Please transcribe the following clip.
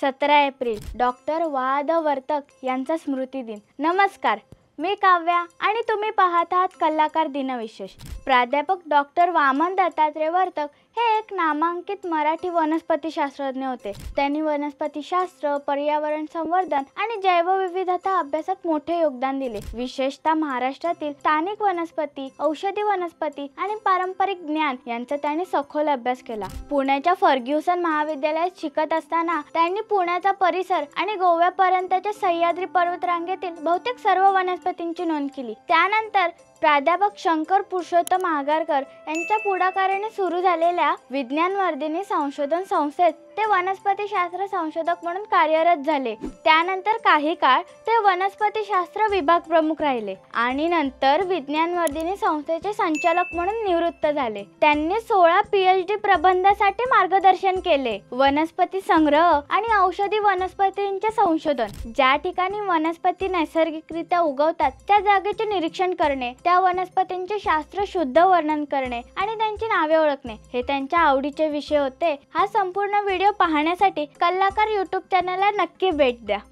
17 April doctor वादवर्तक यांचा स्मृती दिन। नमस्कार, मी काव्या आणि तुम्ही पाहत आहात कलाकार दिनविशेष। प्राध्यापक डॉक्टर वामन दत्तात्रय वर्तक हे एक नामांकित मराठी वनस्पतीशास्त्रज्ञ होते। त्यांनी वनस्पतीशास्त्र, पर्यावरण संवर्धन आणि जैवविविधता अभ्यासात मोठे योगदान दिले। विशेषतः महाराष्ट्रातील स्थानिक वनस्पती, औषधी वनस्पती आणि पारंपरिक ज्ञान यांचा त्यांनी सखोल अभ्यास केला। पुण्याच्या फर्ग्युसन महाविद्यालयात शिकत असताना त्यांनी पुण्याचा परिसर आणि गोव्यापर्यंतच्या सह्याद्री पर्वतरांगेतील बहुतेक सर्व वनस्पतींची नोंद केली। त्यानंतर प्राध्यापक शंकर पुरुषोत्तम आगरकर यांच्या पुढाकाराने सुरू झालेल्या विज्ञानवर्धिनी संशोधन संस्थेत ते वनस्पतीशास्त्र संशोधक म्हणून कार्यरत झाले। त्यानंतर काही काळ ते वनस्पतीशास्त्र विभाग प्रमुख राहिले आणि नंतर विज्ञानवर्धिनी संस्थेचे संचालक म्हणून निवृत्त झाले। त्यांनी 16 PhD प्रबंधासाठी मार्गदर्शन केले। वनस्पती संग्रह आणि औषधी वनस्पतींचे संशोधन, ज्या ठिकाणी वनस्पती नैसर्गिकरित्या उगवतात त्या जागेचे निरीक्षण करणे, त्या वनस्पतींचे शास्त्र शुद्ध वर्णन करणे आणि त्यांची नावे ओळखणे हे त्यांच्या आवडीचे विषय होते। हा संपूर्ण व्हिडिओ पाहण्यासाठी कलाकार YouTube चॅनलला नक्की भेट द्या।